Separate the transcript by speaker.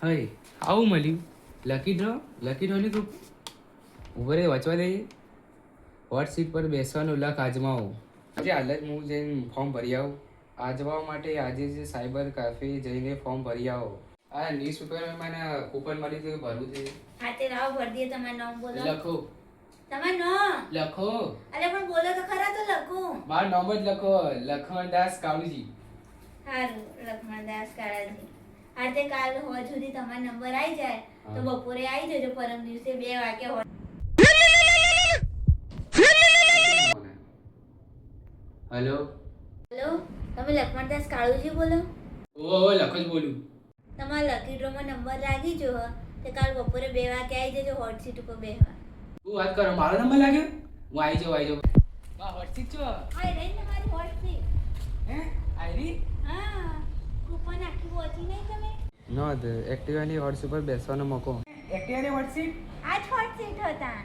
Speaker 1: હય આવું મળ્યું લકી ડ્રોની તું ઉભો રે વાંચવા દે. હોટ સીટ પર બેસવાનું લખ આજમાવો. આજે હાલ જ હું જઈને ફોર્મ ભરી આવું. આજમાવા માટે આજે જ સાયબર કાફે જઈને ફોર્મ ભરી આવો. આ ન્યૂઝપેપરમાં મને કૂપન મળ્યું છે ભરવું છે.
Speaker 2: હા તે રાવ ભર દે. તમારું નામ બોલો.
Speaker 1: લખો
Speaker 2: તમારું નામ
Speaker 1: લખો.
Speaker 2: અરે પણ બોલો તો ખરા તો લખું.
Speaker 1: મારું નામ જ લખો, લખમણદાસ કાળુજી.
Speaker 2: સારું, લક્ષ્મણદાસ કાળાજી. હા તે કાલ હોજ સુધી તમારો નંબર આવી જાય તો બપોરે આવી જજો. પરમ દિવસે 2 વાગે હોજ.
Speaker 1: હેલો
Speaker 2: હેલો, તમે લક્ષ્મણદાસ કાળુજી બોલો?
Speaker 1: ઓ લખો જ બોલું.
Speaker 2: તમારા લકી ડ્રોમાં નંબર લાગી જો તે કાલ બપોરે 2 વાગે આવી જજો હોટ સીટ ઉપર બેહવા.
Speaker 1: તું વાત કરો, મારો નંબર લાગ્યો? હું આવી જાઉં. વાહ હોટ સીટ છો.
Speaker 2: હા રહી તમારી હોટ સીટ.
Speaker 1: હે આયરી?
Speaker 2: હા, કૂપન આખી પહોંચી નહીં તમે?
Speaker 1: નો એક્ટિવાની હોટ સીટ પર બેસવાનો મોકો. એક્ટિવાની હોટ સીટ?
Speaker 2: આ જ હોટ સીટ હતા.